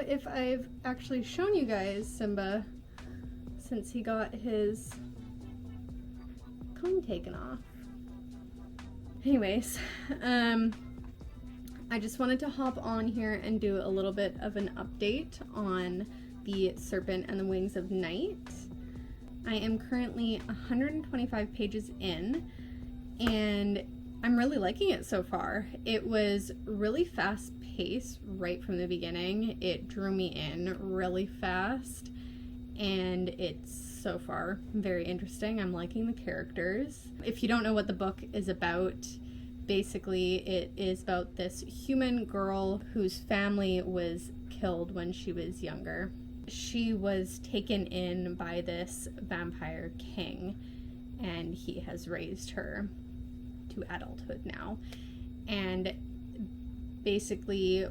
if I've actually shown you guys Simba since he got his comb taken off. Anyways, I just wanted to hop on here and do a little bit of an update on the Serpent and the Wings of Night. I am currently 125 pages in, and I'm really liking it so far. It was really fast paced right from the beginning. It drew me in really fast, and it's so far very interesting. I'm liking the characters. If you don't know what the book is about, basically it is about this human girl whose family was killed when she was younger. She was taken in by this vampire king, and he has raised her to adulthood now. And basically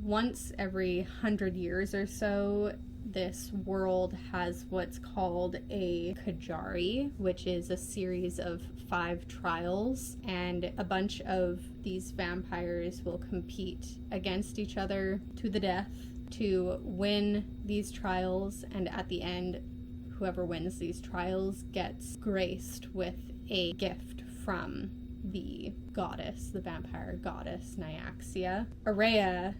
once every 100 years or so, this world has what's called a Kajari, which is a series of 5 trials, and a bunch of these vampires will compete against each other to the death to win these trials, and at the end, whoever wins these trials gets graced with a gift from the goddess, the vampire goddess Nyaxia. Araya,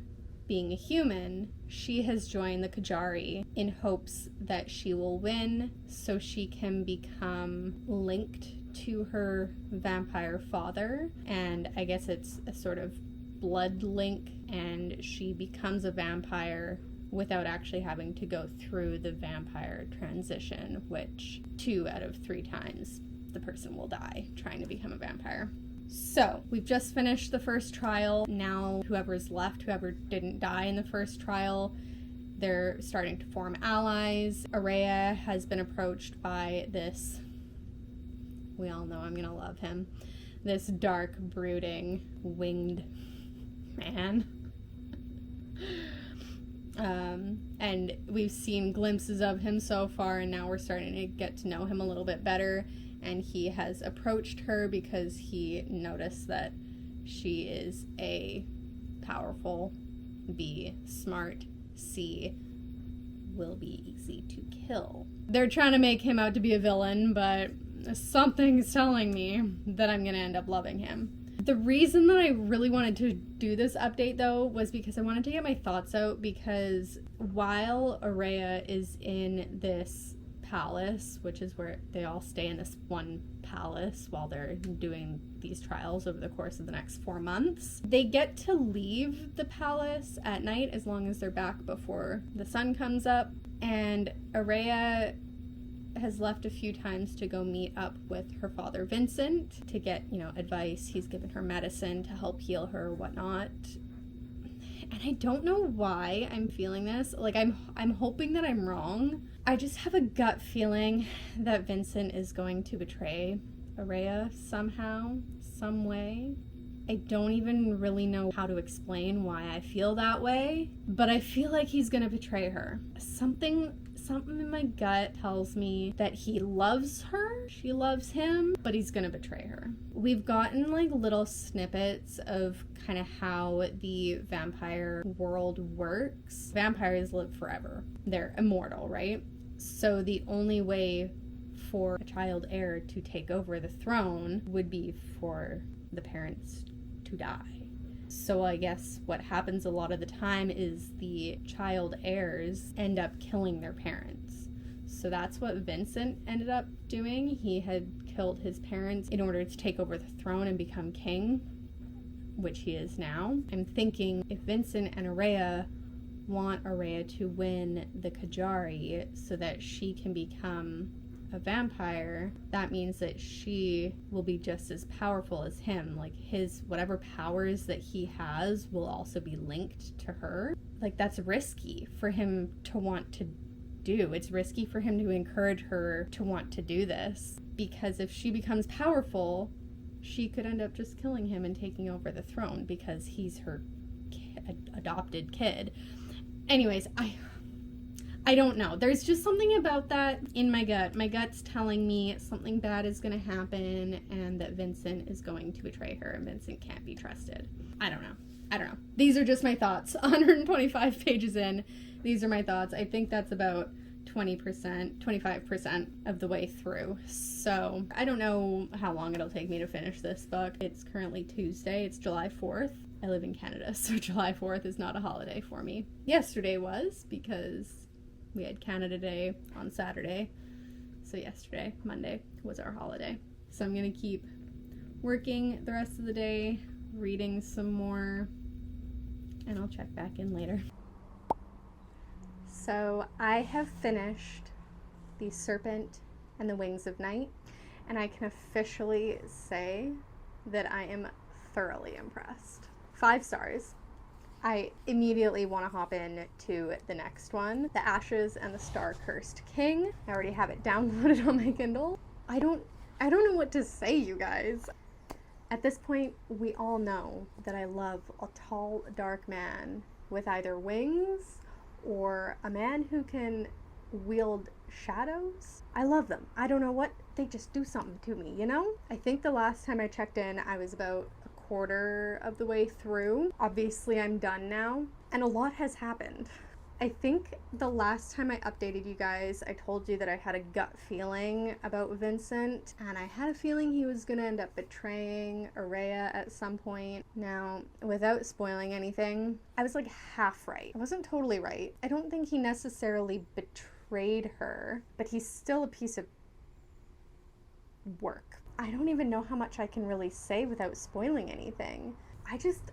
being a human, she has joined the Kajari in hopes that she will win so she can become linked to her vampire father, and I guess it's a sort of blood link, and she becomes a vampire without actually having to go through the vampire transition, which 2 out of 3 times the person will die trying to become a vampire. So, we've just finished the first trial. Now, whoever's left, whoever didn't die in the first trial, they're starting to form allies. Araya has been approached by this, we all know I'm gonna love him, this dark, brooding, winged man. And we've seen glimpses of him so far, and now we're starting to get to know him a little bit better. And he has approached her because he noticed that she is A, powerful, B, smart, C, will be easy to kill. They're trying to make him out to be a villain, but something's telling me that I'm gonna end up loving him. The reason that I really wanted to do this update, though, was because I wanted to get my thoughts out, because while Araya is in this palace, which is where they all stay in this one palace while they're doing these trials over the course of the next 4 months, they get to leave the palace at night as long as they're back before the sun comes up. And Araya has left a few times to go meet up with her father Vincent to get, advice. He's given her medicine to help heal her or whatnot. And I don't know why I'm feeling this. Like, I'm hoping that I'm wrong. I just have a gut feeling that Vincent is going to betray Araya somehow, some way. I don't even really know how to explain why I feel that way, but I feel like he's gonna betray her. Something in my gut tells me that he loves her, she loves him, but he's gonna betray her. We've gotten like little snippets of kind of how the vampire world works. Vampires live forever. They're immortal, right? So the only way for a child heir to take over the throne would be for the parents to die. So I guess what happens a lot of the time is the child heirs end up killing their parents. So that's what Vincent ended up doing. He had killed his parents in order to take over the throne and become king, which he is now. I'm thinking if Vincent and Araya want Araya to win the Kajari so that she can become a vampire, that means that she will be just as powerful as him. Like, his whatever powers that he has will also be linked to her. Like, that's risky for him to want to do. It's risky for him to encourage her to want to do this, because if she becomes powerful, she could end up just killing him and taking over the throne because he's her adopted kid. Anyways, I don't know. There's just something about that in my gut. My gut's telling me something bad is going to happen and that Vincent is going to betray her and Vincent can't be trusted. I don't know. I don't know. These are just my thoughts. 125 pages in. These are my thoughts. I think that's about 20%, 25% of the way through. So I don't know how long it'll take me to finish this book. It's currently Tuesday. It's July 4th. I live in Canada, so July 4th is not a holiday for me. Yesterday was, because we had Canada Day on Saturday. So yesterday, Monday, was our holiday. So I'm going to keep working the rest of the day, reading some more, and I'll check back in later. So I have finished The Serpent and the Wings of Night, and I can officially say that I am thoroughly impressed. 5 stars. I immediately want to hop in to the next one, The Ashes and the Star-Cursed King. I already have it downloaded on my Kindle. I don't know what to say, you guys. At this point, we all know that I love a tall, dark man with either wings or a man who can wield shadows. I love them. I don't know what, they just do something to me, you know? I think the last time I checked in, I was about a quarter of the way through. Obviously, I'm done now, and a lot has happened. I think the last time I updated you guys, I told you that I had a gut feeling about Vincent, and I had a feeling he was gonna end up betraying Araya at some point. Now, without spoiling anything, I was like half right. I wasn't totally right. I don't think he necessarily betrayed her, but he's still a piece of work. I don't even know how much I can really say without spoiling anything.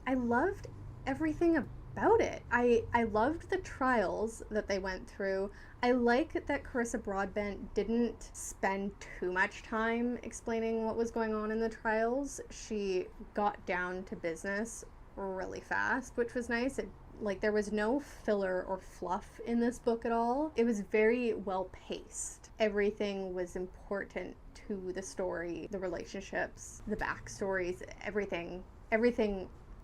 I loved everything about it. I loved the trials that they went through. I like that Carissa Broadbent didn't spend too much time explaining what was going on in the trials. She got down to business really fast, which was nice. There was no filler or fluff in this book at all. It was very well paced. Everything was important to the story, the relationships, the backstories, everything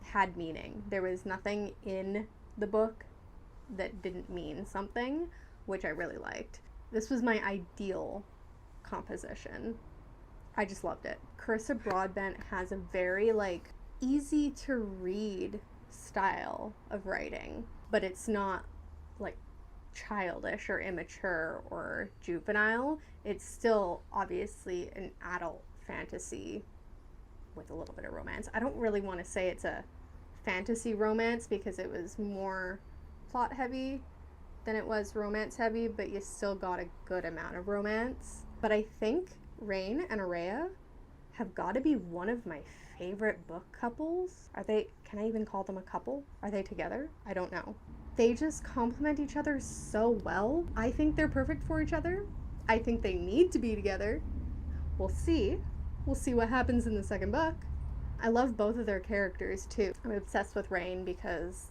had meaning. There was nothing in the book that didn't mean something, which I really liked. This was my ideal composition. I just loved it. Carissa Broadbent has a very easy to read style of writing, but it's not childish or immature or juvenile. It's still obviously an adult fantasy with a little bit of romance. I don't really want to say it's a fantasy romance because it was more plot heavy than it was romance heavy, but you still got a good amount of romance. But I think Rain and Araya have got to be one of my favorite book couples. Can I even call them a couple? Are they together? I don't know. They just complement each other so well. I think they're perfect for each other. I think they need to be together. We'll see. We'll see what happens in the second book. I love both of their characters too. I'm obsessed with Rain because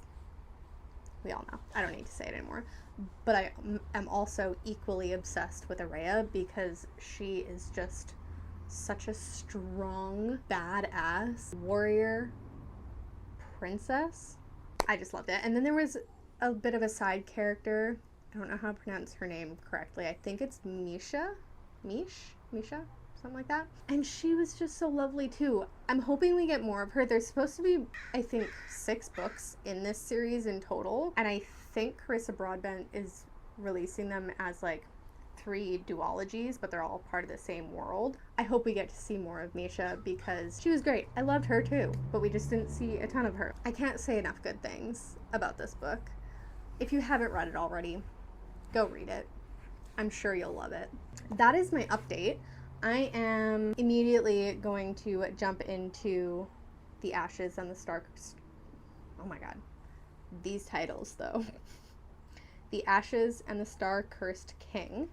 we all know. I don't need to say it anymore. But I am also equally obsessed with Araya because she is just such a strong, badass warrior princess. I just loved it. And then there was a bit of a side character. I don't know how to pronounce her name correctly. I think it's Misha, something like that. And she was just so lovely too. I'm hoping we get more of her. There's supposed to be, I think, 6 books in this series in total. And I think Carissa Broadbent is releasing them as 3 duologies, but they're all part of the same world. I hope we get to see more of Misha because she was great. I loved her too, but we just didn't see a ton of her. I can't say enough good things about this book. If you haven't read it already, go read it. I'm sure you'll love it. That is my update. I am immediately going to jump into The Ashes and the Star... Oh my god. These titles, though. The Ashes and the Star-Cursed King.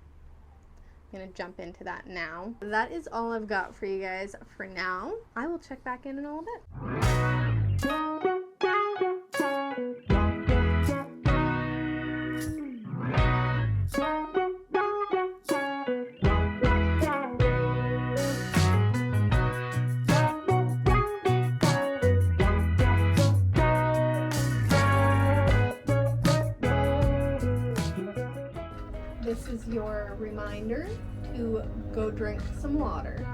I'm going to jump into that now. That is all I've got for you guys for now. I will check back in a little bit. This is your reminder to go drink some water.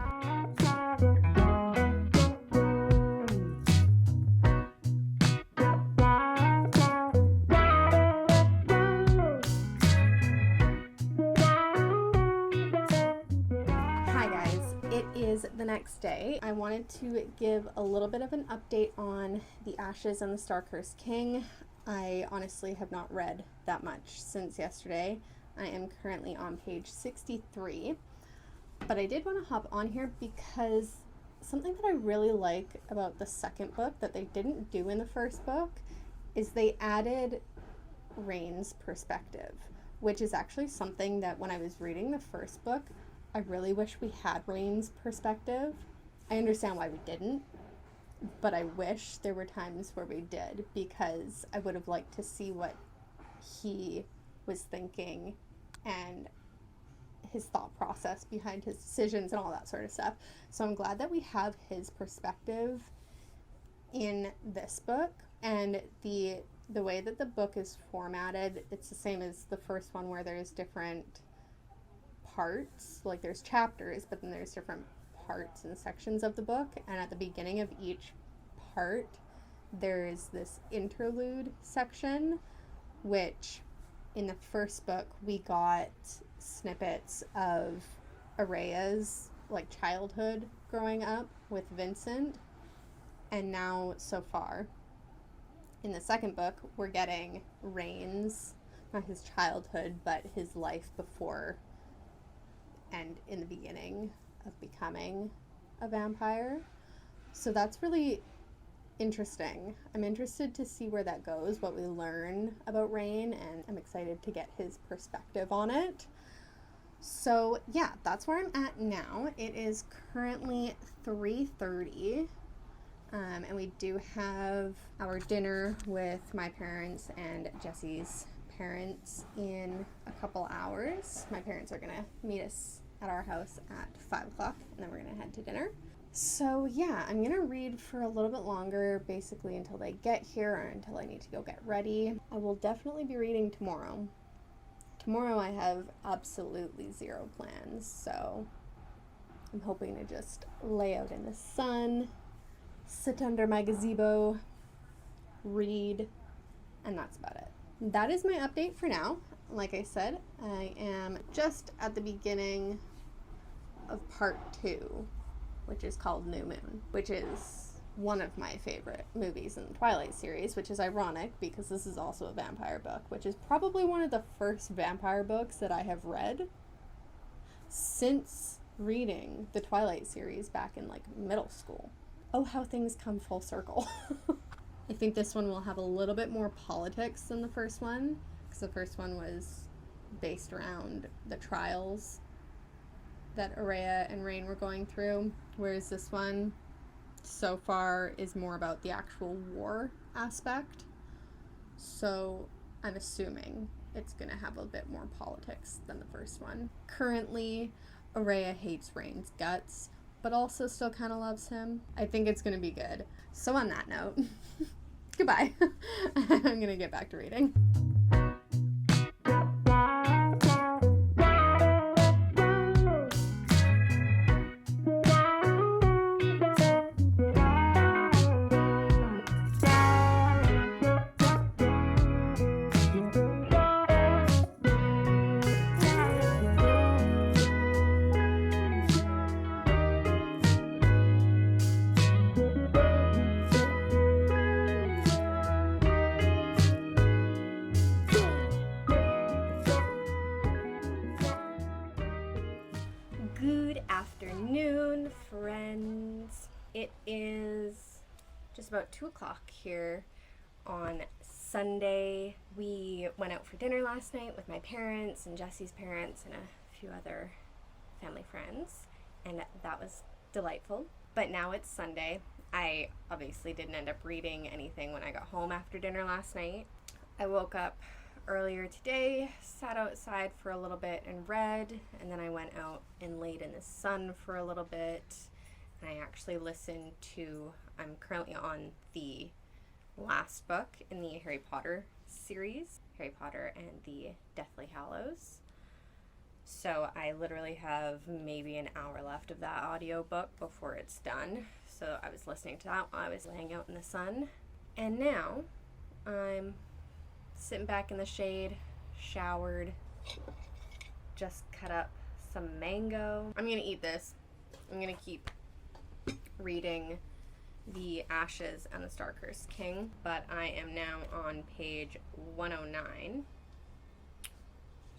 the next day. I wanted to give a little bit of an update on The Ashes and the Star-Cursed King. I honestly have not read that much since yesterday. I am currently on page 63, but I did want to hop on here because something that I really like about the second book that they didn't do in the first book is they added Rain's perspective, which is actually something that when I was reading the first book, I really wish we had Rain's perspective. I understand why we didn't, but I wish there were times where we did, because I would have liked to see what he was thinking and his thought process behind his decisions and all that sort of stuff. So I'm glad that we have his perspective in this book. And the way that the book is formatted, it's the same as the first one, where there's different parts, like there's chapters, but then there's different parts and sections of the book, and at the beginning of each part there's this interlude section, which in the first book we got snippets of Araya's like childhood growing up with Vincent, and now so far in the second book we're getting Rain's, not his childhood, but his life before and in the beginning of becoming a vampire. So that's really interesting. I'm interested to see where that goes, what we learn about Rain, and I'm excited to get his perspective on it. So yeah, that's where I'm at now. It is currently 3:30, and we do have our dinner with my parents and Jesse's parents in a couple hours. My parents are gonna meet us at our house at 5 o'clock, and then we're gonna head to dinner. So yeah, I'm gonna read for a little bit longer, basically until they get here or until I need to go get ready. I will definitely be reading tomorrow. Tomorrow I have absolutely zero plans, so I'm hoping to just lay out in the sun, sit under my gazebo, read, and that's about it. That is my update for now. Like I said, I am just at the beginning of part 2, which is called New Moon, which is one of my favorite movies in the Twilight series, which is ironic because this is also a vampire book, which is probably one of the first vampire books that I have read since reading the Twilight series back in like middle school. Oh, how things come full circle. I think this one will have a little bit more politics than the first one, because the first one was based around the trials that Araya and Rain were going through, whereas this one so far is more about the actual war aspect. So I'm assuming it's going to have a bit more politics than the first one. Currently, Araya hates Rain's guts, but also still kind of loves him. I think it's going to be good. So on that note, goodbye. I'm going to get back to reading. Good afternoon, friends. It is just about 2 o'clock here on Sunday. We went out for dinner last night with my parents and Jesse's parents and a few other family friends, and that was delightful. But now it's Sunday. I obviously didn't end up reading anything when I got home after dinner last night. I woke up earlier today, sat outside for a little bit and read, and then I went out and laid in the sun for a little bit, and I actually listened to, I'm currently on the last book in the Harry Potter series, Harry Potter and the Deathly Hallows. So I literally have maybe an hour left of that audiobook before it's done. So I was listening to that while I was laying out in the sun. And now I'm sitting back in the shade, showered, just cut up some mango. I'm gonna eat this. I'm gonna keep reading The Ashes and the Star-Cursed King, but I am now on page 109.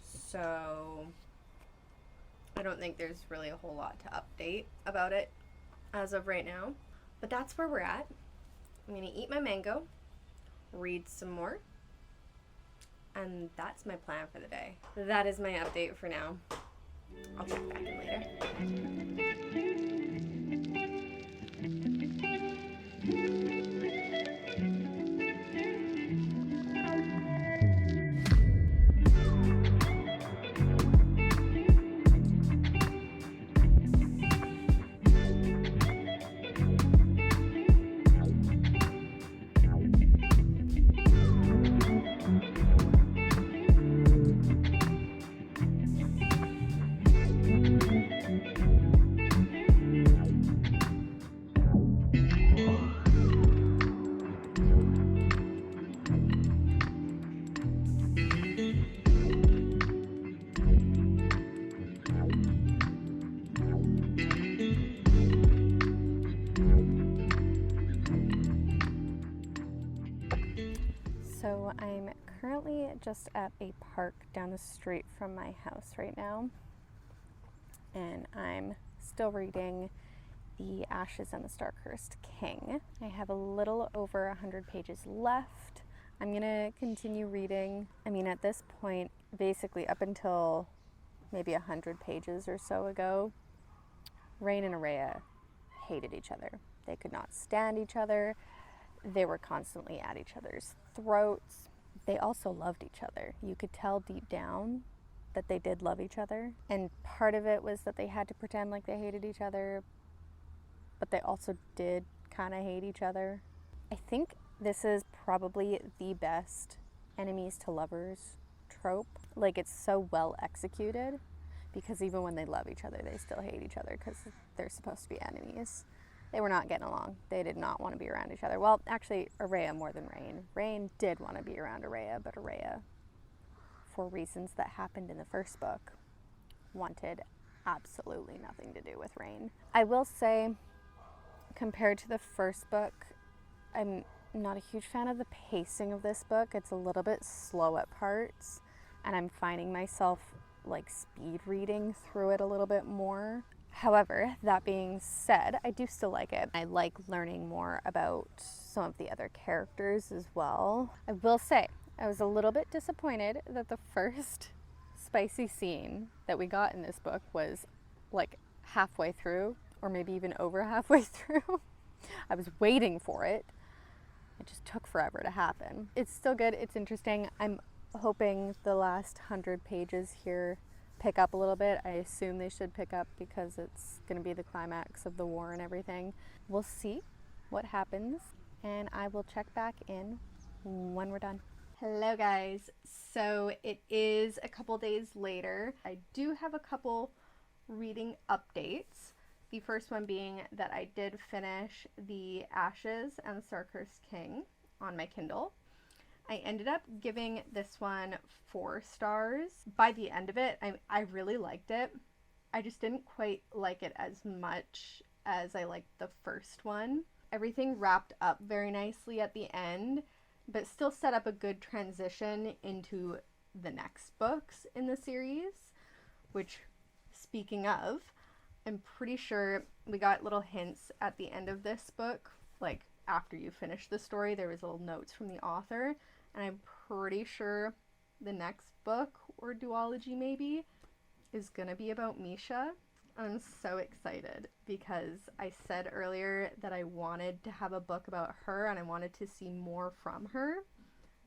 So I don't think there's really a whole lot to update about it as of right now. But that's where we're at. I'm going to eat my mango, read some more, and that's my plan for the day. That is my update for now. I'll check back in later. So I'm currently just at a park down the street from my house right now, and I'm still reading The Ashes and the Star-Cursed King. I have a little over 100 pages left. I'm gonna continue reading. I mean, at this point, basically up until maybe 100 pages or so ago, Rain and Araya hated each other. They could not stand each other. They were constantly at each other's throats. They also loved each other. You could tell deep down that they did love each other. And part of it was that they had to pretend like they hated each other, but they also did kind of hate each other. I think this is probably the best enemies to lovers trope. Like, it's so well executed, because even when they love each other, they still hate each other because they're supposed to be enemies. They were not getting along. They did not want to be around each other. Well, actually, Araya more than Rain. Rain did want to be around Araya, but Araya, for reasons that happened in the first book, wanted absolutely nothing to do with Rain. I will say, compared to the first book, I'm not a huge fan of the pacing of this book. It's a little bit slow at parts, and I'm finding myself like speed reading through it a little bit more. However, that being said, I do still like it. I like learning more about some of the other characters as well. I will say, I was a little bit disappointed that the first spicy scene that we got in this book was like halfway through, or maybe even over halfway through. I was waiting for it. It just took forever to happen. It's still good, it's interesting. I'm hoping the last 100 pages here pick up a little bit. I assume they should pick up because it's going to be the climax of the war and everything. We'll see what happens, and I will check back in when we're done. Hello guys. So it is a couple days later. I do have a couple reading updates. The first one being that I did finish The Ashes and the Star-Cursed King on my Kindle. I ended up giving this one 4 stars. By the end of it, I really liked it. I just didn't quite like it as much as I liked the first one. Everything wrapped up very nicely at the end, but still set up a good transition into the next books in the series, which, speaking of, I'm pretty sure we got little hints at the end of this book, like after you finish the story, there was little notes from the author, and I'm pretty sure the next book, or duology maybe, is gonna be about Misha. I'm so excited because I said earlier that I wanted to have a book about her and I wanted to see more from her.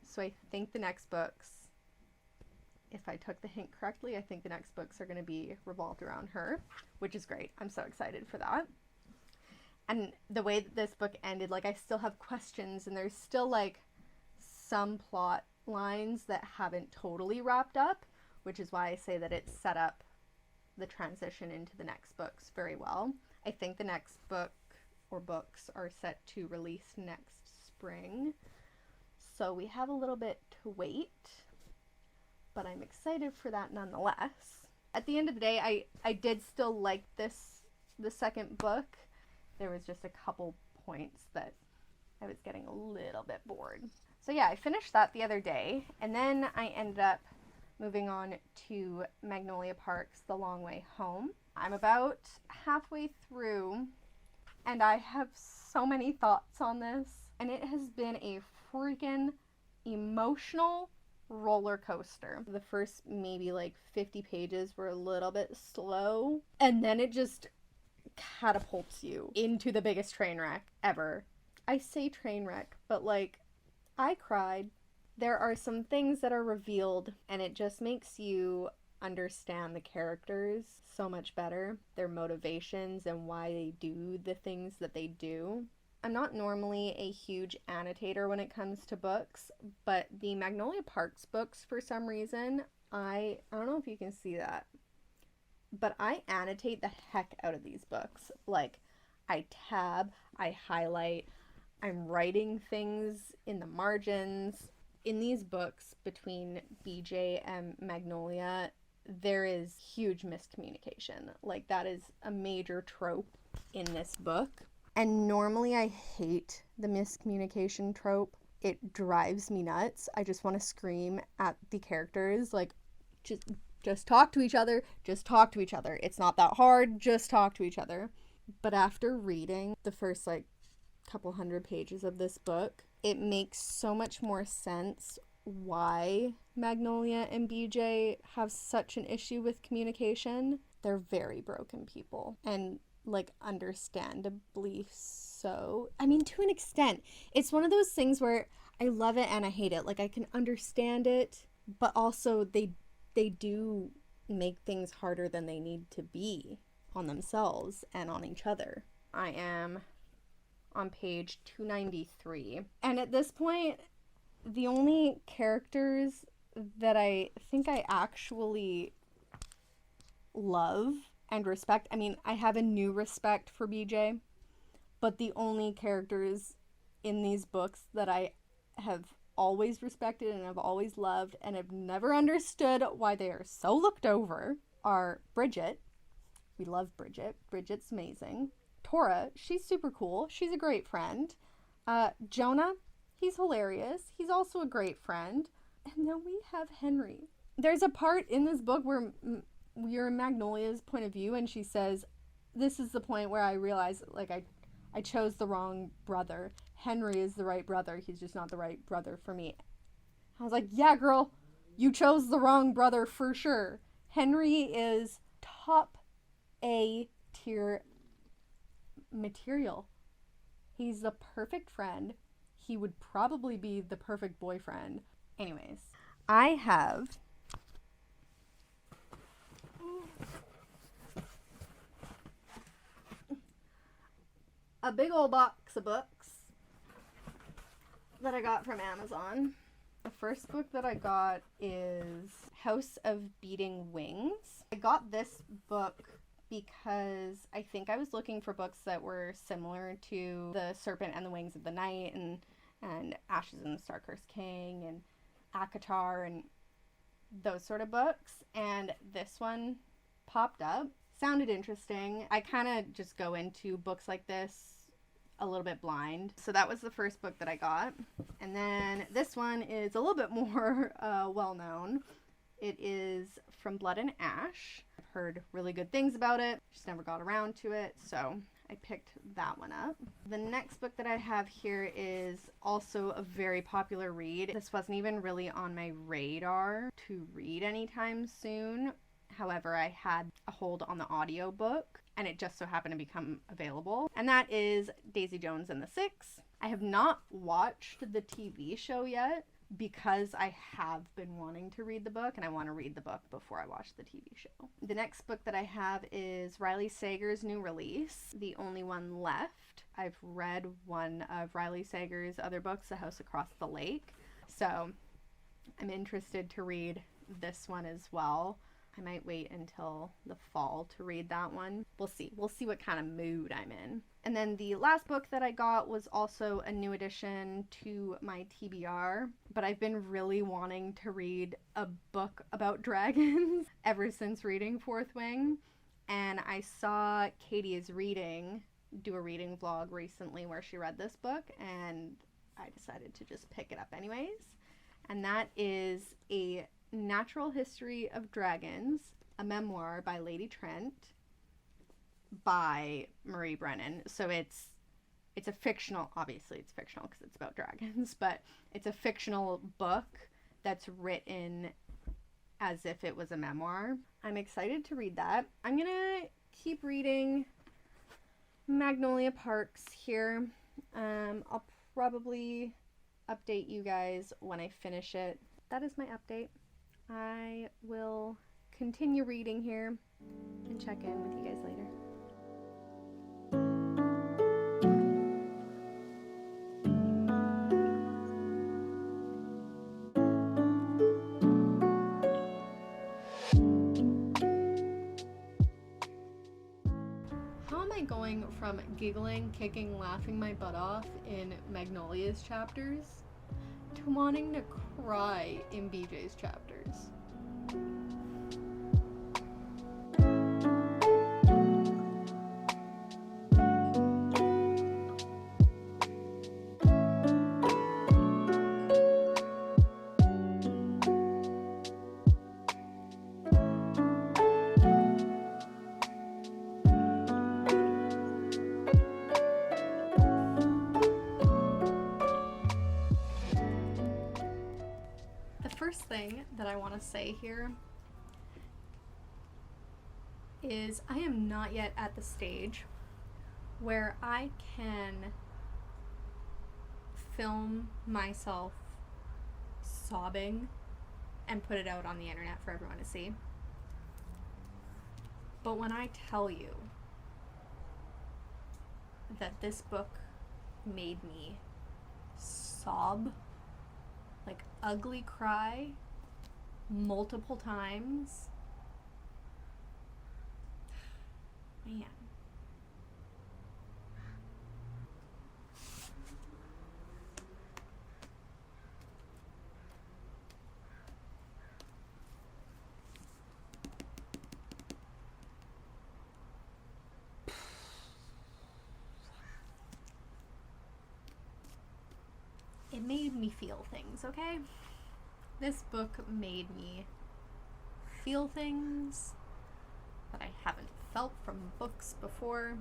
So I think the next books, if I took the hint correctly, I think the next books are going to be revolved around her, which is great. I'm so excited for that. And the way that this book ended, like, I still have questions, and there's still like some plot lines that haven't totally wrapped up, which is why I say that it set up the transition into the next books very well. I think the next book or books are set to release next spring, so we have a little bit to wait, but I'm excited for that nonetheless. At the end of the day, I did still like the second book. there was just a couple points that I was getting a little bit bored. So yeah, I finished that the other day, and then I ended up moving on to Magnolia Park's The Long Way Home. I'm about halfway through, and I have so many thoughts on this, and it has been a freaking emotional roller coaster. The first maybe like 50 pages were a little bit slow, and then it just catapults you into the biggest train wreck ever. I say train wreck, but like, I cried. There are some things that are revealed, and it just makes you understand the characters so much better, their motivations and why they do the things that they do. I'm not normally a huge annotator when it comes to books, but the Magnolia Parks books, for some reason, I don't know if you can see that, but I annotate the heck out of these books. Like, I tab, I highlight, I'm writing things in the margins. In these books, between BJ and Magnolia, there is huge miscommunication. Like, that is a major trope in this book. And normally I hate the miscommunication trope. It drives me nuts. I just want to scream at the characters, like, just talk to each other. Just talk to each other. It's not that hard. Just talk to each other. But after reading the first, like, couple hundred pages of this book, it makes so much more sense why Magnolia and BJ have such an issue with communication. They're very broken people, and like, understandably so. I mean, to an extent. It's one of those things where I love it and I hate it. Like, I can understand it, but also they do make things harder than they need to be on themselves and on each other. I am on page 293. And at this point, the only characters that I think I actually love and respect, I mean, I have a new respect for BJ, but the only characters in these books that I have always respected and have always loved and have never understood why they are so looked over are Bridget. We love Bridget. Bridget's amazing. Tora, she's super cool. She's a great friend. Jonah, he's hilarious. He's also a great friend. And then we have Henry. There's a part in this book where we're in Magnolia's point of view, and she says, this is the point where I realized, like, I chose the wrong brother. Henry is the right brother. He's just not the right brother for me. I was like, yeah, girl, you chose the wrong brother for sure. Henry is top A tier material. He's the perfect friend. He would probably be the perfect boyfriend. Anyways, I have a big old box of books that I got from Amazon. The first book that I got is House of Beating Wings. I got this book because I think I was looking for books that were similar to The Serpent and the Wings of the Night and Ashes and the Star-Cursed King and ACOTAR and those sort of books. And this one popped up. Sounded interesting. I kind of just go into books like this a little bit blind. So that was the first book that I got. And then this one is a little bit more well-known. It is From Blood and Ash. I've heard really good things about it. Just never got around to it, so I picked that one up. The next book that I have here is also a very popular read. This wasn't even really on my radar to read anytime soon. However, I had a hold on the audiobook, and it just so happened to become available. And that is Daisy Jones and the Six. I have not watched the TV show yet because I have been wanting to read the book, and I want to read the book before I watch the TV show. The next book that I have is Riley Sager's new release, The Only One Left. I've read one of Riley Sager's other books, The House Across the Lake, so I'm interested to read this one as well. I might wait until the fall to read that one. We'll see. We'll see what kind of mood I'm in. And then the last book that I got was also a new addition to my TBR, but I've been really wanting to read a book about dragons ever since reading Fourth Wing. And I saw Katie is reading do a reading vlog recently where she read this book, and I decided to just pick it up anyways. And that is A Natural History of Dragons, a memoir by Lady Trent by Marie Brennan. So it's a fictional, obviously it's fictional because it's about dragons, but it's a fictional book that's written as if it was a memoir. I'm excited to read that. I'm gonna keep reading Magnolia Parks here. I'll probably update you guys when I finish it. That is my update. I will continue reading here and check in with you guys later. Going from giggling, kicking, laughing my butt off in Magnolia's chapters to wanting to cry in BJ's chapters. Thing that I want to say here is I am not yet at the stage where I can film myself sobbing and put it out on the internet for everyone to see. But when I tell you that this book made me sob, like ugly cry, multiple times, man. It made me feel things, okay? This book made me feel things that I haven't felt from books before.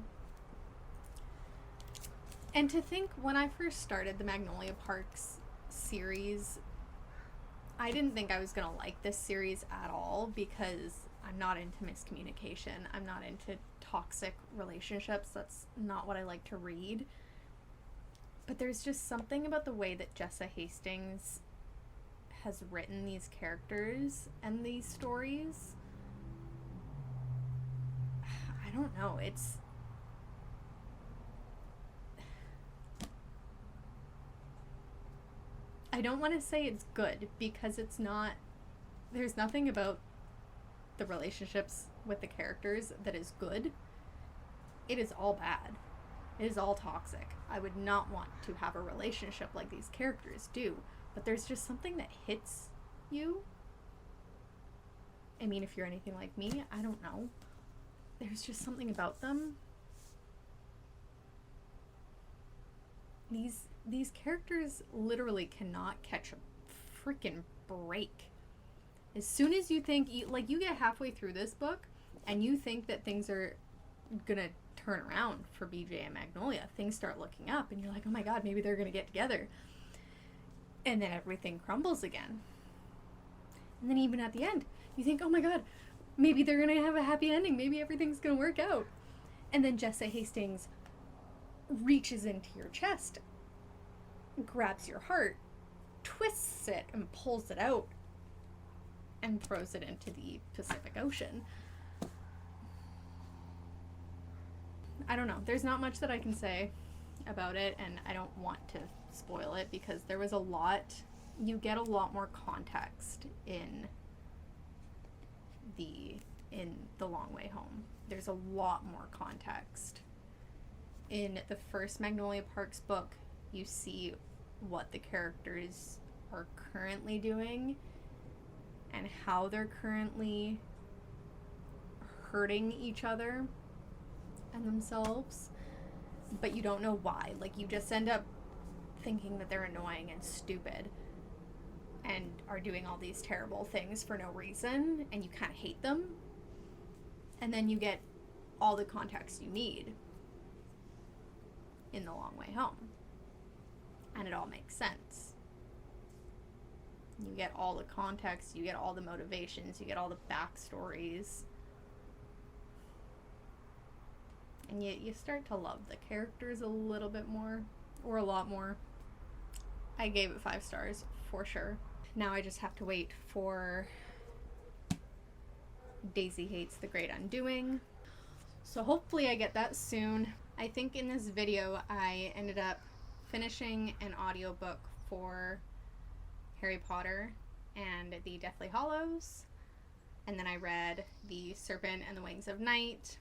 And to think, when I first started the Magnolia Parks series, I didn't think I was gonna like this series at all because I'm not into miscommunication. I'm not into toxic relationships. That's not what I like to read. But there's just something about the way that Jessa Hastings has written these characters and these stories. I don't know. I don't want to say it's good because it's not. There's nothing about the relationships with the characters that is good. It is all bad. It is all toxic. I would not want to have a relationship like these characters do, but there's just something that hits you. I mean, if you're anything like me, I don't know. There's just something about them. These characters literally cannot catch a freaking break. As soon as you think, like, you get halfway through this book and you think that things are gonna turn around for BJ and Magnolia, things start looking up and you're like, oh my god, maybe they're gonna get together, and then everything crumbles again. And then even at the end you think, oh my god, maybe they're gonna have a happy ending, maybe everything's gonna work out, and then Jessa Hastings reaches into your chest, grabs your heart, twists it and pulls it out and throws it into the Pacific Ocean. I don't know. There's not much that I can say about it, and I don't want to spoil it because there was a lot. You get a lot more context in the Long Way Home. There's a lot more context. In the first Magnolia Parks book, you see what the characters are currently doing and how they're currently hurting each other and themselves. but you don't know why. Like, you just end up thinking that they're annoying and stupid and are doing all these terrible things for no reason, and you kind of hate them. And then you get all the context you need in The Long Way Home. And it all makes sense. You get all the context, you get all the motivations, you get all the backstories. And you start to love the characters a little bit more, or a lot more. I gave it 5 stars, for sure. Now I just have to wait for Daisy Hates the Great Undoing. So hopefully I get that soon. I think in this video I ended up finishing an audiobook for Harry Potter and the Deathly Hallows. And then I read The Serpent and the Wings of Night.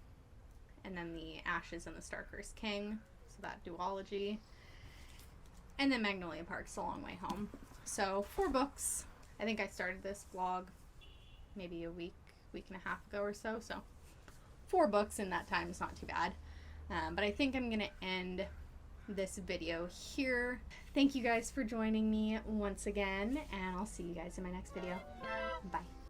And then The Ashes and the Star-Cursed King. So that duology. And then Magnolia Park's A Long Way Home. So 4 books. I think I started this vlog maybe a week and a half ago or so. So 4 books in that time is not too bad. But I think I'm going to end this video here. Thank you guys for joining me once again, and I'll see you guys in my next video. Bye.